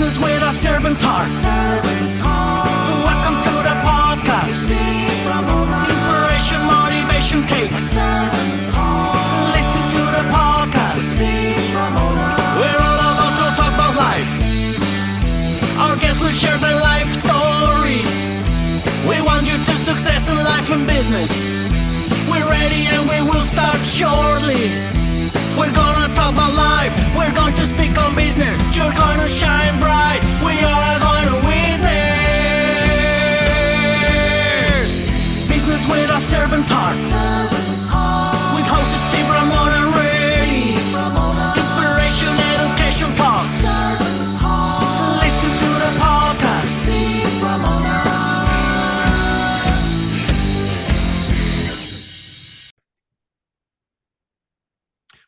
Business with a servant's heart. Welcome to the podcast. Inspiration, motivation takes. Listen to the podcast. We're all about to talk about life. Our guests will share their life story. We want you to success in life and business. We're ready and we will start shortly. We're gonna talk about life. We're going to speak on business. You're gonna shine bright. We are going to witness. Business with a servant's heart. With hosts Steve, Ramona, and Ray. Inspiration, education talks. Listen to the podcast. Steve, Ramona.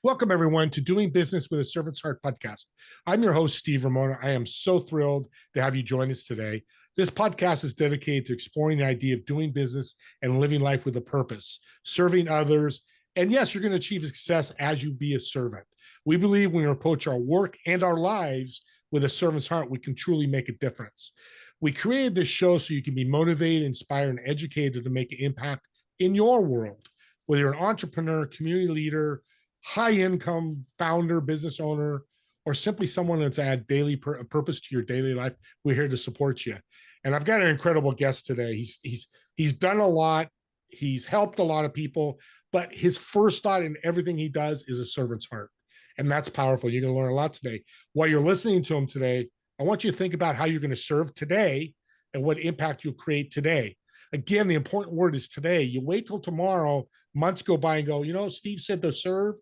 Welcome, everyone, to Doing Business with a Servant's Heart podcast. I'm your host, Steve Ramona. I am so thrilled to have you join us today. This podcast is dedicated to exploring the idea of doing business and living life with a purpose, serving others. And yes, you're going to achieve success as you be a servant. We believe when we approach our work and our lives with a servant's heart, we can truly make a difference. We created this show so you can be motivated, inspired, and educated to make an impact in your world. Whether you're an entrepreneur, community leader, high income founder, business owner, or simply someone that's add daily purpose to your daily life, we're here to support you. And I've got an incredible guest today. He's done a lot. He's helped a lot of people, but his first thought in everything he does is a servant's heart. And that's powerful. You're going to learn a lot today. While you're listening to him today, I want you to think about how you're going to serve today and what impact you'll create today. Again, the important word is today. You wait till tomorrow, months go by and go, you know, Steve said to serve,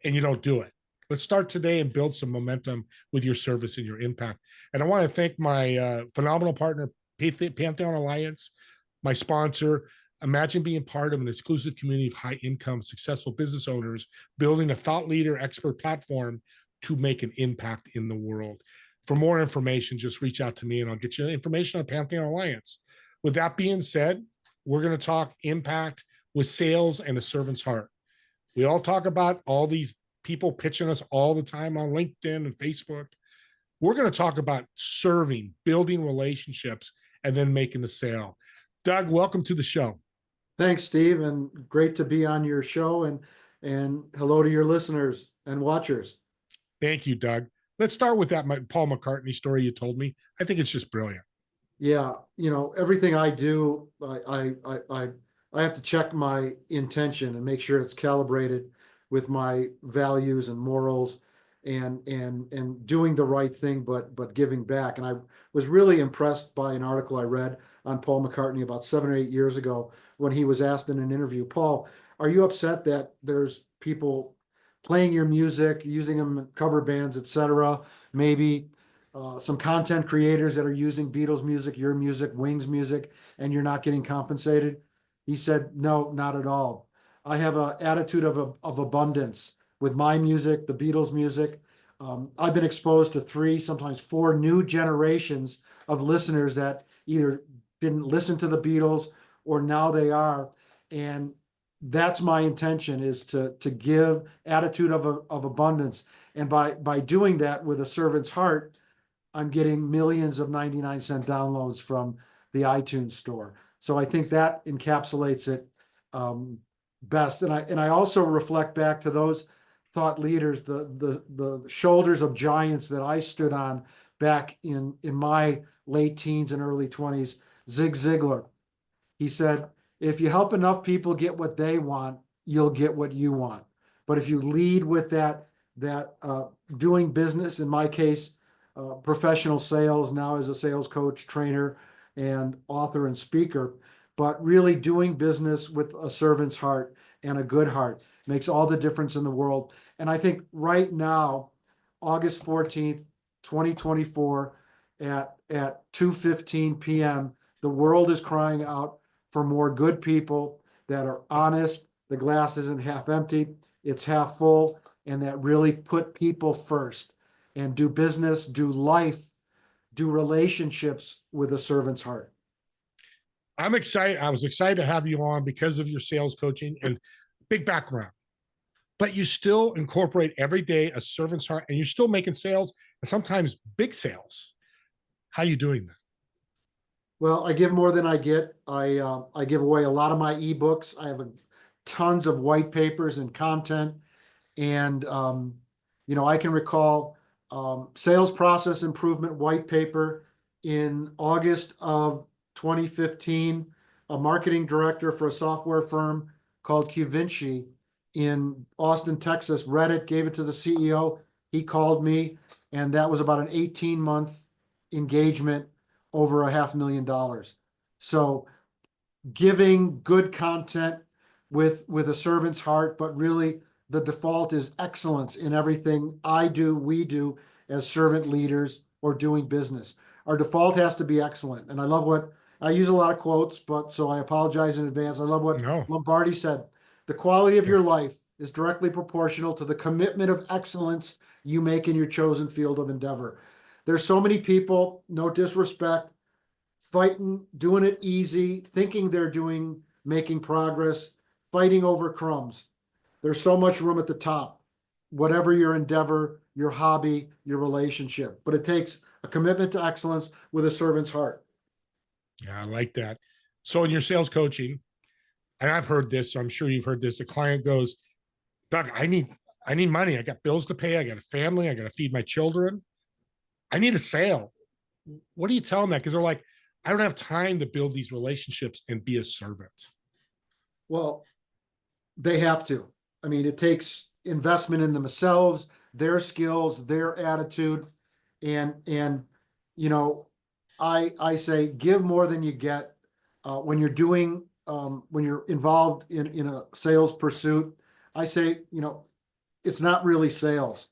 and you don't do it. Let's start today and build some momentum with your service and your impact. And I want to thank my phenomenal partner, Pantheon Alliance, my sponsor. Imagine being part of an exclusive community of high-income, successful business owners, building a thought leader expert platform to make an impact in the world. For more information, just reach out to me and I'll get you information on Pantheon Alliance. With that being said, we're going to talk impact with sales and a servant's heart. We all talk about all these people pitching us all the time on LinkedIn and Facebook. We're going to talk about serving, building relationships, and then making the sale. Doug, welcome to the show. Thanks, Steve, and great to be on your show, and hello to your listeners and watchers. Thank you, Doug. Let's start with that Paul McCartney story you told me. I think it's just brilliant. Yeah, you know, everything I do, I have to check my intention and make sure it's calibrated with my values and morals and doing the right thing, but giving back. And I was really impressed by an article I read on Paul McCartney about 7 or 8 years ago when he was asked in an interview, Paul, are you upset that there's people playing your music, using them in cover bands, etc.? Maybe some content creators that are using Beatles music, your music, Wings music, and you're not getting compensated? He said, no, not at all. I have an attitude of abundance with my music, the Beatles music. I've been exposed to 3, sometimes 4 new generations of listeners that either didn't listen to the Beatles or now they are. And that's my intention, is to give attitude of abundance. And by doing that with a servant's heart, I'm getting millions of 99-cent downloads from the iTunes store. So I think that encapsulates it best. And I also reflect back to those thought leaders, the shoulders of giants that I stood on back in my late teens and early 20s. Zig Ziglar, he said, if you help enough people get what they want, you'll get what you want. But if you lead with that doing business, in my case, professional sales, now as a sales coach, trainer, and author and speaker, but really doing business with a servant's heart and a good heart makes all the difference in the world. And I think right now, August 14th, 2024, at 2:15 p.m., the world is crying out for more good people that are honest. The glass isn't half empty, it's half full, and that really put people first and do business, do life, do relationships with a servant's heart. I'm excited. I was excited to have you on because of your sales coaching and big background. but you still incorporate every day a servant's heart, and you're still making sales, and sometimes big sales. How are you doing that? Well, I give more than I get. I give away a lot of my ebooks. I have tons of white papers and content, and I can recall sales process improvement white paper in August of 2015. A marketing director for a software firm called QVinci in Austin, Texas, read it, gave it to the CEO. He called me, and that was about an 18-month engagement over $500,000. So giving good content with a servant's heart, but really the default is excellence in everything I do, we do as servant leaders or doing business. Our default has to be excellent. And I love what I use a lot of quotes, but so I apologize in advance. I love what No. Lombardi said. The quality of your life is directly proportional to the commitment of excellence you make in your chosen field of endeavor. There's so many people, no disrespect, fighting, doing it easy, thinking they're making progress, fighting over crumbs. There's so much room at the top, whatever your endeavor, your hobby, your relationship. But it takes a commitment to excellence with a servant's heart. Yeah, I like that. So in your sales coaching, and I've heard this, so I'm sure you've heard this, a client goes, Doug, I need money. I got bills to pay. I got a family. I got to feed my children. I need a sale. What do you tell them that? Because they're like, I don't have time to build these relationships and be a servant. Well, they have to. I mean, it takes investment in themselves, their skills, their attitude. And I say give more than you get. When you're involved in a sales pursuit, I say, it's not really sales.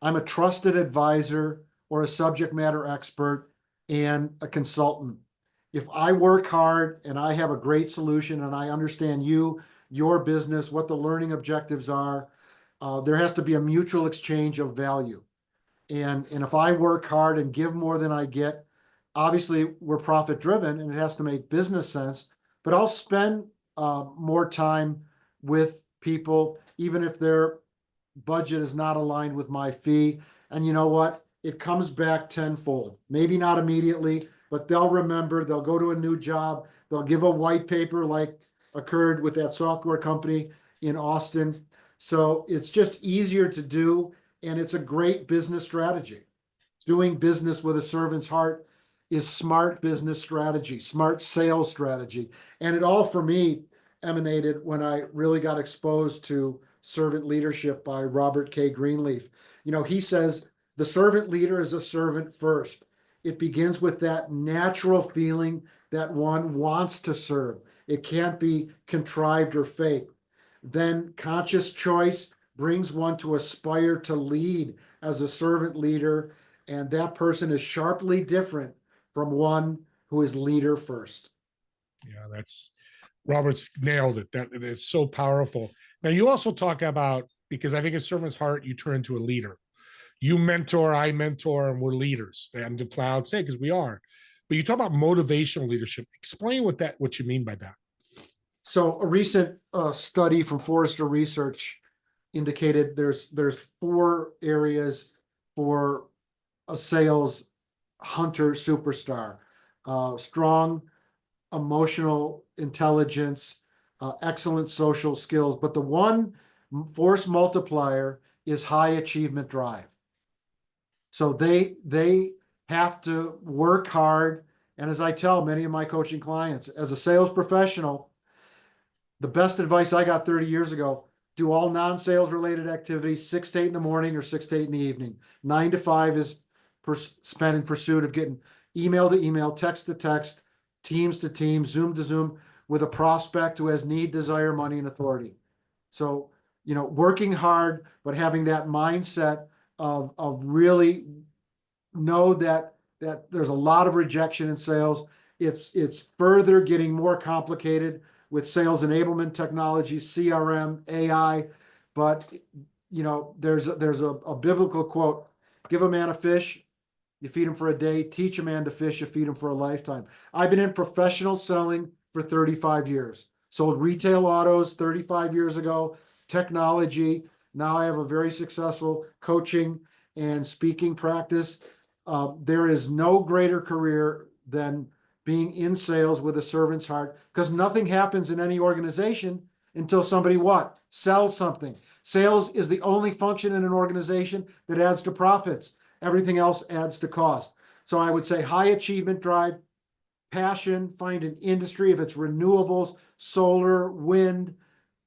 I'm a trusted advisor or a subject matter expert and a consultant. If I work hard and I have a great solution and I understand your business, what the learning objectives are, there has to be a mutual exchange of value. And if I work hard and give more than I get, obviously we're profit driven and it has to make business sense, but I'll spend more time with people, even if their budget is not aligned with my fee. And you know what? It comes back tenfold. Maybe not immediately, but they'll remember, they'll go to a new job, they'll give a white paper like occurred with that software company in Austin. So it's just easier to do, and it's a great business strategy. Doing business with a servant's heart is smart business strategy, smart sales strategy. And it all, for me, emanated when I really got exposed to servant leadership by Robert K. Greenleaf. He says, the servant leader is a servant first. It begins with that natural feeling that one wants to serve. It can't be contrived or faked. Then conscious choice brings one to aspire to lead as a servant leader, and that person is sharply different from one who is leader first. Yeah, that's Robert's nailed it. That is so powerful. Now you also talk about, because I think a servant's heart, you turn into a leader. You mentor, I mentor, and we're leaders. I'm proud to say, because we are. But you talk about motivational leadership. Explain what you mean by that. So a recent study from Forrester Research indicated there's 4 areas for a sales hunter superstar: strong emotional intelligence, excellent social skills. But the one force multiplier is high achievement drive. So they have to work hard. And as I tell many of my coaching clients, as a sales professional, the best advice I got 30 years ago: do all non-sales related activities 6 to 8 in the morning or 6 to 8 in the evening. 9 to 5 is spent in pursuit of getting email to email, text to text, Teams to Teams, Zoom to Zoom with a prospect who has need, desire, money, and authority. So, working hard, but having that mindset of really know that there's a lot of rejection in sales. It's further getting more complicated with sales enablement technology, CRM, AI. But there's a biblical quote: give a man a fish, you feed him for a day; teach a man to fish, you feed him for a lifetime. I've been in professional selling for 35 years. Sold retail autos 35 years ago, technology, Now I have a very successful coaching and speaking practice. There is no greater career than being in sales with a servant's heart, because nothing happens in any organization until somebody what? Sells something. Sales is the only function in an organization that adds to profits. Everything else adds to cost. So I would say high achievement drive, passion, find an industry, if it's renewables, solar, wind,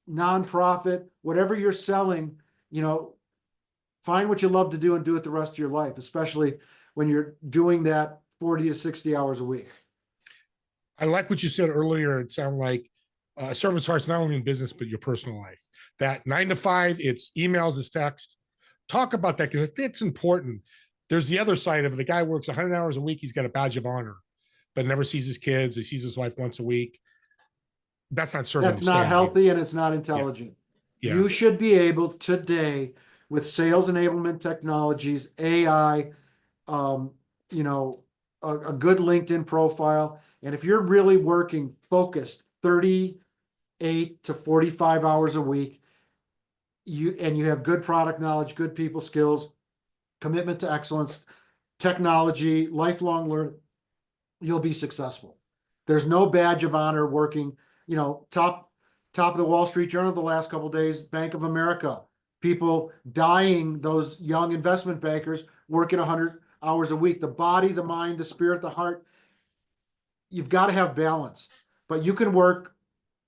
nonprofit, whatever you're selling, find what you love to do and do it the rest of your life, especially when you're doing that 40 to 60 hours a week. I like what you said earlier. It sounded like servant's heart's not only in business, but your personal life. That 9 to 5, it's emails, it's text. Talk about that, because it's important. There's the other side of it. The guy works 100 hours a week. He's got a badge of honor, but never sees his kids. He sees his wife once a week. That's not serving. That's not healthy, and it's not intelligent. Yeah. You should be able today, with sales enablement technologies, AI, a good LinkedIn profile. And if you're really working focused 38 to 45 hours a week, you have good product knowledge, good people skills, commitment to excellence, technology, lifelong learning, you'll be successful. There's no badge of honor working, top of the Wall Street Journal the last couple of days, Bank of America, people dying, those young investment bankers working 100 hours a week. The body, the mind, the spirit, the heart, you've got to have balance. But you can work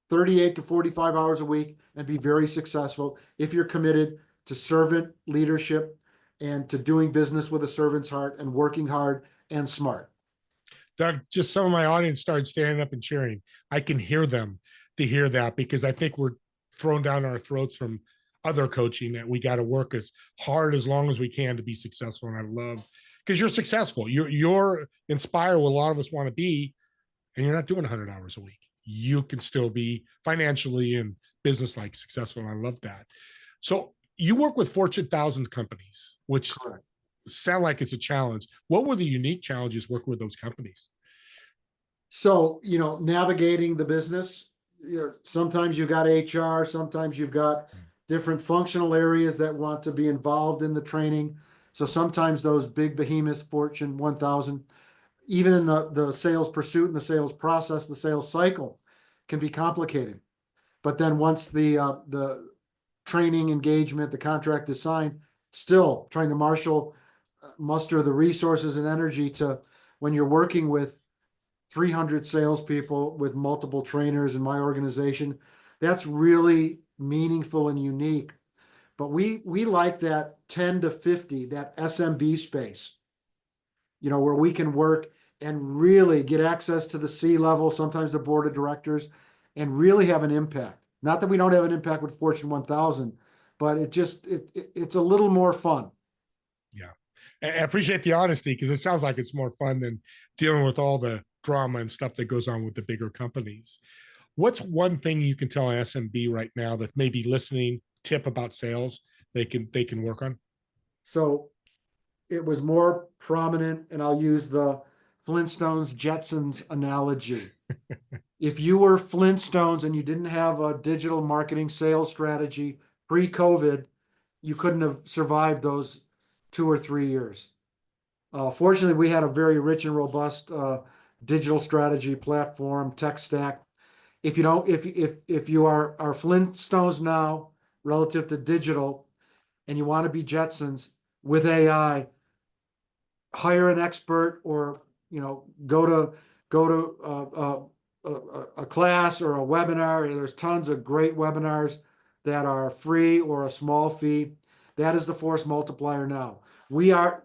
38 to 45 hours a week and be very successful if you're committed to servant leadership and to doing business with a servant's heart and working hard and smart. Doug, just some of my audience started standing up and cheering. I can hear them to hear that, because I think we're thrown down our throats from other coaching that we got to work as hard as long as we can to be successful. And I love, because you're successful. You're inspired what a lot of us want to be, and you're not doing 100 hours a week. You can still be financially and business-like successful. And I love that. So you work with Fortune 1000 companies, which Correct. sound like it's a challenge. What were the unique challenges working with those companies? So, navigating the business, sometimes you've got HR, sometimes you've got different functional areas that want to be involved in the training. So sometimes those big behemoth Fortune 1000, even in the sales pursuit and the sales process, the sales cycle can be complicated. But then once the training engagement, the contract is signed, still trying to muster the resources and energy to, when you're working with 300 salespeople with multiple trainers in my organization, that's really meaningful and unique. But we like that 10 to 50, that SMB space, where we can work and really get access to the C-level, sometimes the board of directors, and really have an impact. Not that we don't have an impact with Fortune 1000, but it's a little more fun. Yeah. I appreciate the honesty, because it sounds like it's more fun than dealing with all the drama and stuff that goes on with the bigger companies. What's one thing you can tell an SMB right now that may be listening, tip about sales they can work on? So it was more prominent, and I'll use the Flintstones, Jetsons analogy. If you were Flintstones and you didn't have a digital marketing sales strategy pre-COVID, you couldn't have survived those 2 or 3 years. Fortunately, we had a very rich and robust digital strategy platform, tech stack. If you are Flintstones now relative to digital, and you want to be Jetsons with AI, hire an expert, or go to a class or a webinar. There's tons of great webinars that are free or a small fee. That is the force multiplier now. We are,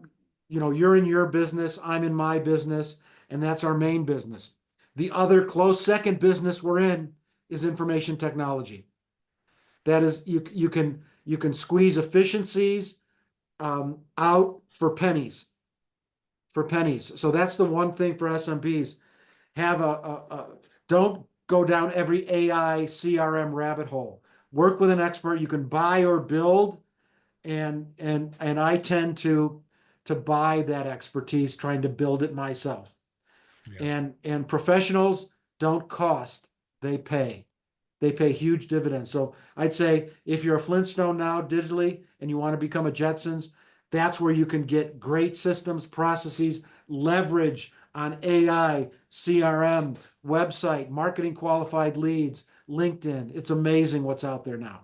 you're in your business, I'm in my business, and that's our main business. The other close second business we're in is information technology. That is, you can squeeze efficiencies out for pennies. So that's the one thing for SMBs. Don't go down every AI CRM rabbit hole. Work with an expert. You can buy or build, and I tend to buy that expertise, trying to build it myself. Yeah. And professionals don't cost, they pay. they pay huge dividends. So I'd say if you're a Flintstone now digitally and you want to become a Jetsons, that's where you can get great systems, processes, leverage on AI, CRM, website, marketing qualified leads, LinkedIn. It's amazing what's out there now.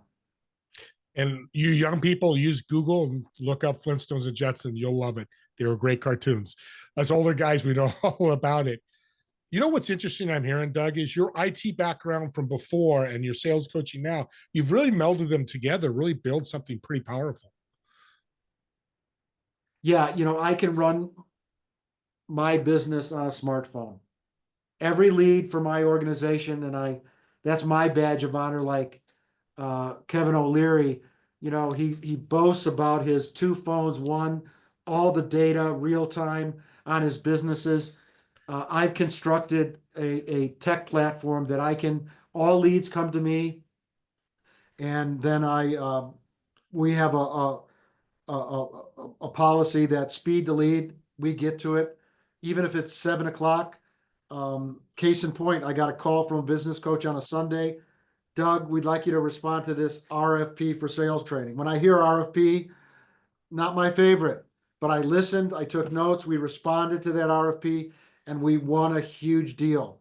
And you young people, use Google and look up Flintstones and Jetsons. You'll love it. They were great cartoons. Us older guys, we know all about it. You know what's interesting I'm hearing, Doug, is your IT background from before and your sales coaching now. You've really melded them together, really build something pretty powerful. Yeah, I can run my business on a smartphone. Every lead for my organization, and that's my badge of honor. Like Kevin O'Leary, he boasts about his two phones, one, all the data real time on his businesses. I've constructed a tech platform that all leads come to me, and then we have a policy that speed to lead, we get to it, even if it's 7 o'clock. Case in point, I got a call from a business coach on a Sunday. Doug, we'd like you to respond to this RFP for sales training. When I hear RFP, not my favorite, but I listened, I took notes, we responded to that RFP, and we won a huge deal.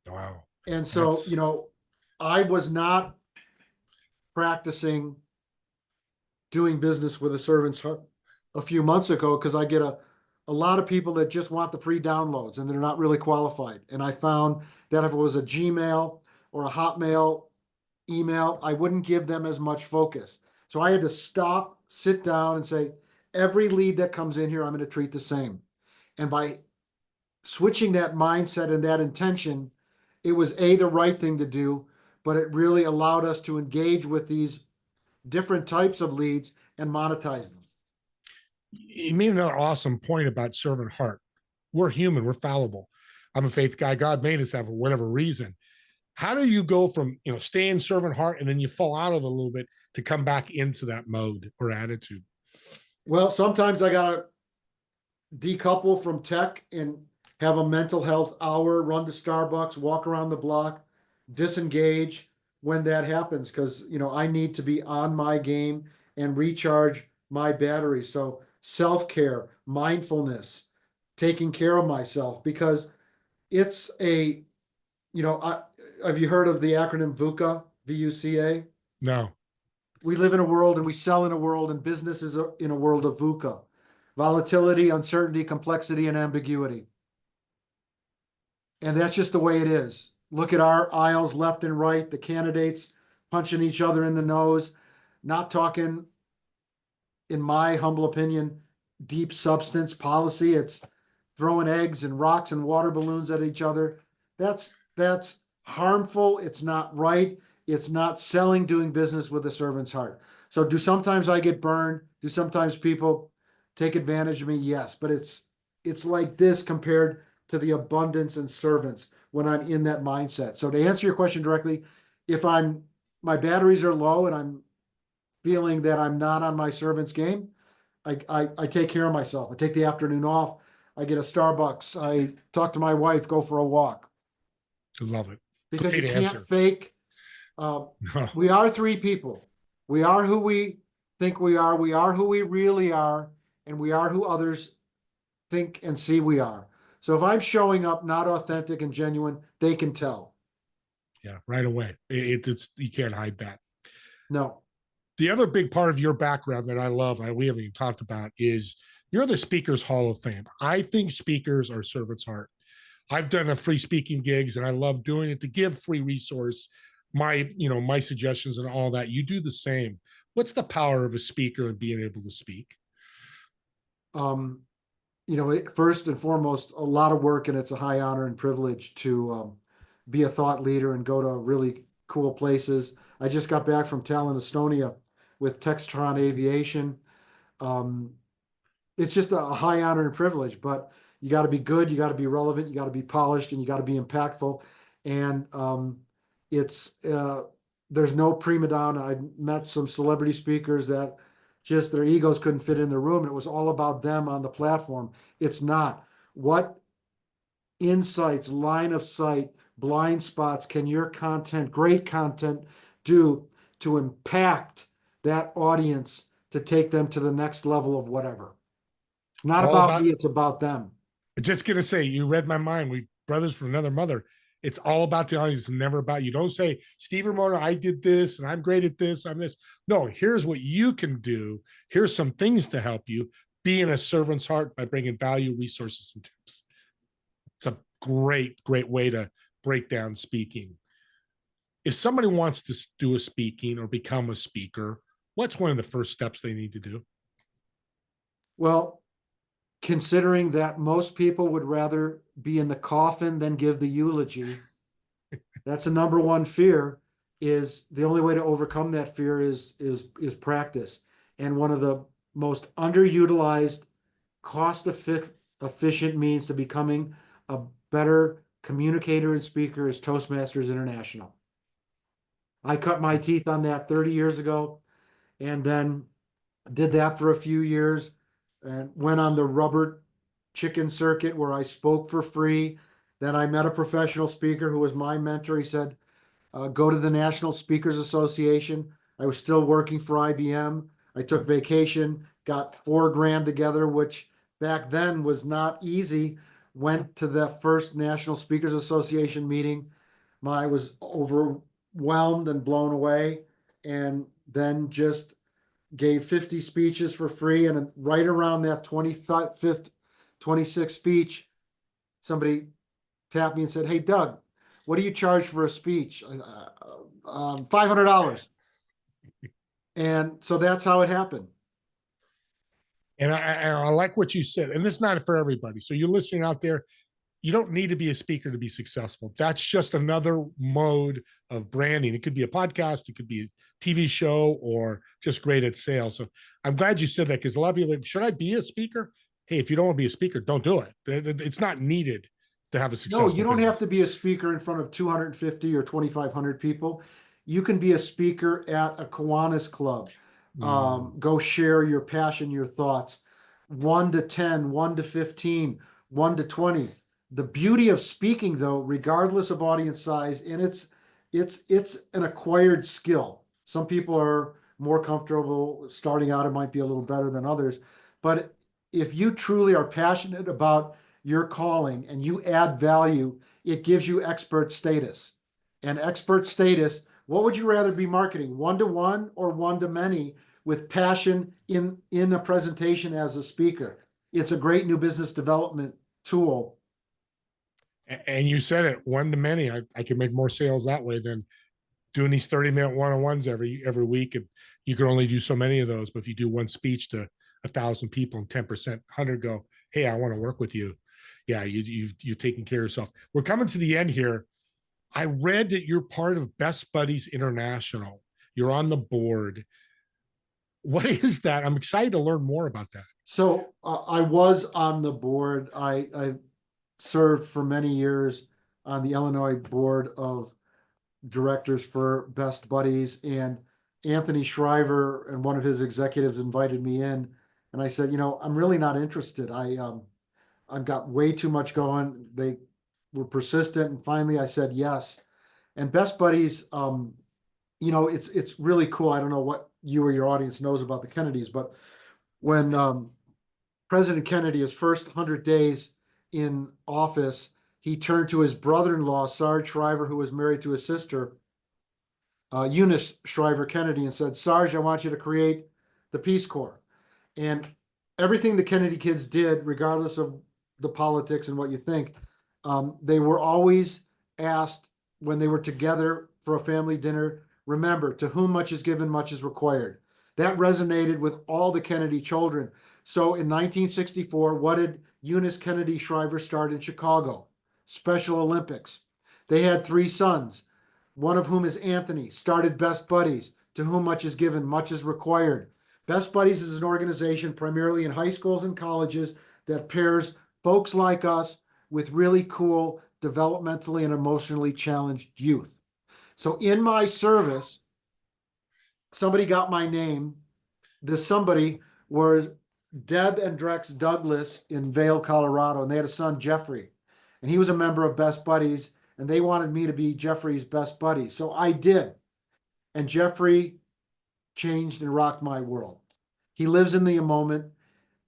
Wow. And so, I was not practicing doing business with a servant's heart a few months ago because I get a lot of people that just want the free downloads and they're not really qualified. And I found that if it was a Gmail or a Hotmail email, I wouldn't give them as much focus. So I had to stop, sit down, and say, every lead that comes in here, I'm going to treat the same. And by switching that mindset and that intention, it was the right thing to do, but it really allowed us to engage with these different types of leads and monetize them. You made another awesome point about servant heart. We're human, we're fallible. I'm a faith guy. God made us that for whatever reason. How do you go from, stay in servant heart and then you fall out of it a little bit to come back into that mode or attitude? Well, sometimes I got to decouple from tech and have a mental health hour, run to Starbucks, walk around the block, disengage when that happens. Cause I need to be on my game and recharge my battery. So self-care, mindfulness, taking care of myself, because it's have you heard of the acronym VUCA, VUCA? No. We live in a world and we sell in a world, and business is in a world of VUCA: volatility, uncertainty, complexity, and ambiguity. And that's just the way it is. Look at our aisles left and right, the candidates punching each other in the nose, not talking, in my humble opinion, deep substance policy. It's throwing eggs and rocks and water balloons at each other. That's harmful. It's not right. It's not selling, doing business with a servant's heart. So do sometimes I get burned? Do sometimes people take advantage of me? Yes, but it's like this compared to the abundance and servants when I'm in that mindset. So to answer your question directly, if my batteries are low and I'm feeling that I'm not on my servant's game, I take care of myself. I take the afternoon off. I get a Starbucks. I talk to my wife, go for a walk. I love it. Because Great you can't answer. fake. We are three people. We are who we think we are. We are who we really are. And we are who others think and see we are. So if I'm showing up not authentic and genuine, they can tell. Yeah, right away. It's you can't hide that. No. The other big part of your background that I love, we haven't even talked about, is you're the Speakers Hall of Fame. I think speakers are servant's heart. I've done a free speaking gigs and I love doing it to give free resource, my suggestions and all that. You do the same. What's the power of a speaker and being able to speak? First and foremost, a lot of work, and it's a high honor and privilege to be a thought leader and go to really cool places. I just got back from Tallinn, Estonia with Textron Aviation. It's just a high honor and privilege, but you got to be good, you got to be relevant, you got to be polished, and you got to be impactful. And there's no prima donna. I met some celebrity speakers that just their egos couldn't fit in the room, and it was all about them on the platform. It's not. What insights, line of sight, blind spots can your content, great content, do to impact that audience to take them to the next level of whatever? Not All about about, me, it's about them. just gonna say, you read my mind. We brothers from another mother. It's all about the audience, it's never about you. Don't say, Steve Ramona, I did this and I'm great at this, I'm this. No, here's what you can do. Here's some things to help you be in a servant's heart by bringing value, resources, and tips. It's a great way to break down speaking. If somebody wants to do a speaking or become a speaker, what's one of the first steps they need to do? Well, considering that most people would rather be in the coffin than give the eulogy, that's a number one fear. Is the only way to overcome that fear is practice. And one of the most underutilized, efficient means to becoming a better communicator and speaker is Toastmasters International. I cut my teeth on that 30 years ago, and then did that for a few years and went on the rubber chicken circuit where I spoke for free. Then I met a professional speaker who was my mentor. He said, go to the National Speakers Association. I was still working for IBM. I took vacation, got $4,000 together, which back then was not easy. Went to the first National Speakers Association meeting. I was overwhelmed and blown away, and then just gave 50 speeches for free. And right around that 25th, 26th speech, somebody tapped me and said, "Hey, Doug, what do you charge for a speech?" $500. And so that's how it happened. And I like what you said, and this is not for everybody. So you're listening out there, you don't need to be a speaker to be successful. That's just another mode of branding. It could be a podcast, it could be a TV show, or just great at sales. So I'm glad you said that, because a lot of people are like, should I be a speaker? Hey, if you don't want to be a speaker, don't do it. It's not needed to have a successful No, you don't business. have to be a speaker in front of 250 or 2,500 people. You can be a speaker at a Kiwanis club. Go share your passion, your thoughts. 1 to 10, 1 to 15, 1 to 20. The beauty of speaking, though, regardless of audience size, and it's an acquired skill. Some people are more comfortable starting out. It might be a little better than others. But if you truly are passionate about your calling and you add value, it gives you expert status. And expert status, what would you rather be marketing? 1-to-1 or 1-to-many with passion in a presentation as a speaker? It's a great new business development tool. And you said it, 1-to-many. I can make more sales that way than doing these 30-minute one-on-ones every week. And you can only do so many of those. But if you do one speech to 1,000 people and 10%, 100 go, hey, I want to work with you. Yeah, you've taken care of yourself. We're coming to the end here. I read that you're part of Best Buddies International. You're on the board. What is that? I'm excited to learn more about that. So I was on the board. I served for many years on the Illinois board of directors for Best Buddies, and Anthony Shriver and one of his executives invited me in, and I said, I'm really not interested. I've got way too much going. They were persistent, and finally I said yes. And Best Buddies, it's really cool. I don't know what you or your audience knows about the Kennedys, but when President Kennedy, his first 100 days in office, he turned to his brother-in-law, Sarge Shriver, who was married to his sister, Eunice Shriver Kennedy, and said, "Sarge, I want you to create the Peace Corps." And everything the Kennedy kids did, regardless of the politics and what you think, they were always asked when they were together for a family dinner, remember, to whom much is given, much is required. That resonated with all the Kennedy children. So in 1964, what did Eunice Kennedy Shriver start in Chicago? Special Olympics. They had 3 sons, one of whom is Anthony, started Best Buddies, to whom much is given, much is required. Best Buddies is an organization primarily in high schools and colleges that pairs folks like us with really cool, developmentally and emotionally challenged youth. So in my service, somebody got my name. This somebody was Deb and Drex Douglas in Vail, Colorado, and they had a son, Jeffrey. And he was a member of Best Buddies. and they wanted me to be Jeffrey's best buddy. So I did. And Jeffrey changed and rocked my world. He lives in the moment,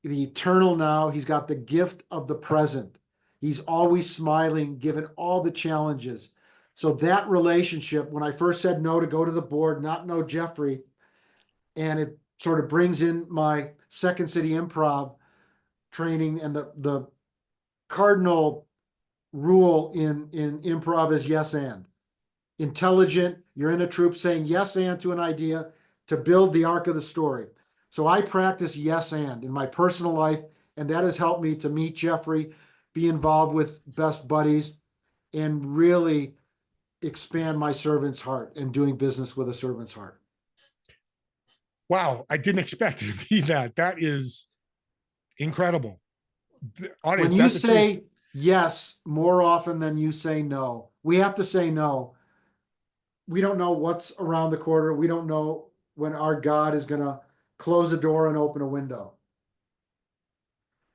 the eternal now. He's got the gift of the present. He's always smiling, given all the challenges. So that relationship, when I first said no to go to the board, not know Jeffrey, and it sort of brings in my Second City Improv training, and the cardinal rule in improv is yes and. Intelligent, you're in a troupe saying yes and to an idea to build the arc of the story. So I practice yes and in my personal life, and that has helped me to meet Jeffrey, be involved with best buddies, and really expand my servant's heart and doing business with a servant's heart. Wow, I didn't expect it to be that. That is incredible. When you say yes more often than you say no, we have to say no. We don't know what's around the corner. We don't know when our God is going to close a door and open a window.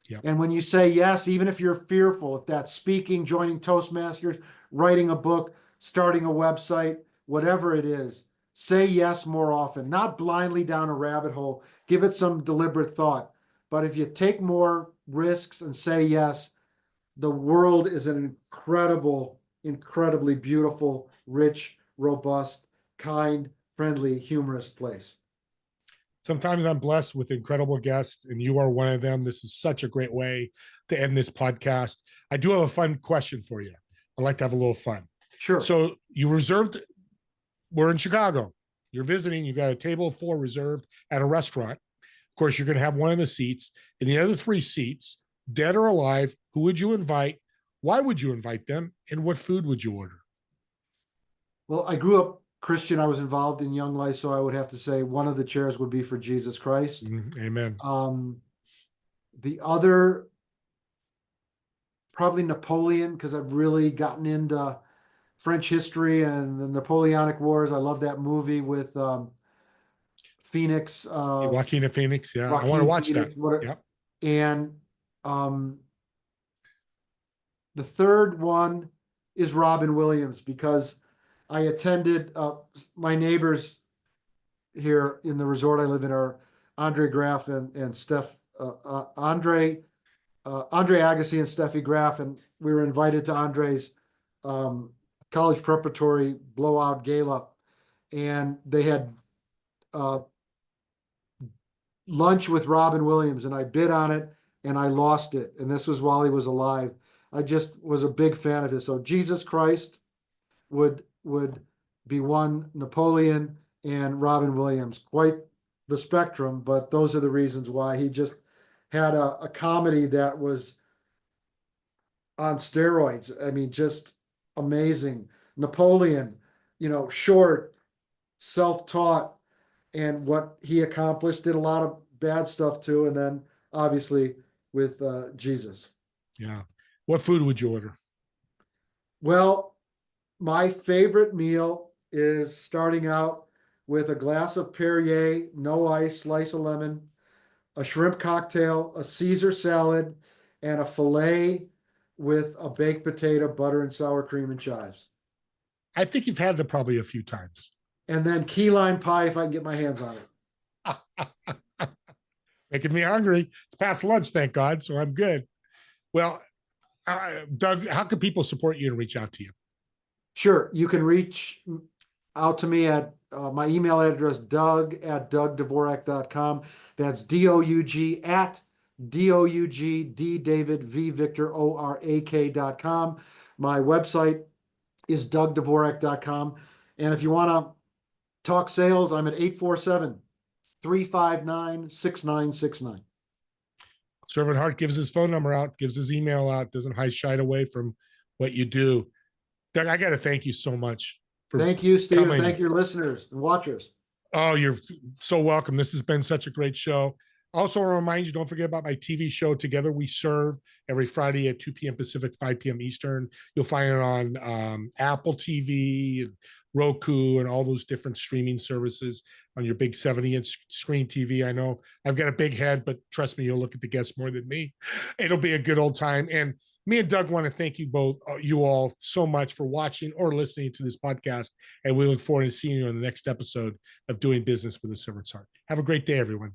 Yep. And when you say yes, even if you're fearful, if that's speaking, joining Toastmasters, writing a book, starting a website, whatever it is, say yes more often, not blindly down a rabbit hole. Give it some deliberate thought. But if you take more risks and say yes, the world is an incredibly beautiful, rich, robust, kind, friendly, humorous place. Sometimes I'm blessed with incredible guests, and you are one of them. This is such a great way to end this podcast. I do have a fun question for you. I like to have a little fun. Sure. So we're in Chicago. You're visiting, you got a table of 4 reserved at a restaurant. Of course, you're going to have one of the seats. And the other 3 seats, dead or alive, who would you invite? Why would you invite them? And what food would you order? Well, I grew up Christian. I was involved in Young Life, so I would have to say one of the chairs would be for Jesus Christ. Amen. The other, probably Napoleon, because I've really gotten into French history and the Napoleonic Wars. I love that movie with Phoenix. Joaquin Phoenix, yeah. Joaquin I want to watch Phoenix, that. Yep. And the third one is Robin Williams, because I attended, my neighbors here in the resort I live in are Andre Graff and Andre Agassi and Steffi Graff, and we were invited to Andre's college preparatory blowout gala, and they had lunch with Robin Williams, and I bid on it and I lost it, and this was while he was alive. I just was a big fan of his. So Jesus Christ would be one, Napoleon, and Robin Williams. Quite the spectrum, but those are the reasons why. He just had a comedy that was on steroids. I mean, just amazing. Napoleon, short, self-taught, and what he accomplished, did a lot of bad stuff too. And then obviously with Jesus. Yeah. What food would you order? Well, my favorite meal is starting out with a glass of Perrier, no ice, slice of lemon, a shrimp cocktail, a Caesar salad, and a filet with a baked potato, butter and sour cream and chives. I think you've had that probably a few times. And then key lime pie if I can get my hands on it. Making me hungry. It's past lunch, thank God, so I'm good. Well, Doug, how can people support you and reach out to you? Sure. You can reach out to me at my email address, doug@dougdvorak.com. That's DOUG at DOUG, D David, V Victor, ORAK.com. My website is dougdvorak.com. And if you want to talk sales, I'm at 847-359-6969. Servant Heart gives his phone number out, gives his email out, doesn't hide away from what you do. Doug, I got to thank you so much. Thank you, Steve. Thank your listeners and watchers. Oh, you're so welcome. This has been such a great show. Also, I'll remind you, don't forget about my TV show, Together We Serve, every Friday at 2 p.m. Pacific, 5 p.m. Eastern. You'll find it on Apple TV, and Roku, and all those different streaming services on your big 70-inch screen TV. I know I've got a big head, but trust me, you'll look at the guests more than me. It'll be a good old time. And Me and Doug want to thank you both, you all, so much for watching or listening to this podcast. And we look forward to seeing you on the next episode of Doing Business with a Servant's Heart. Have a great day, everyone.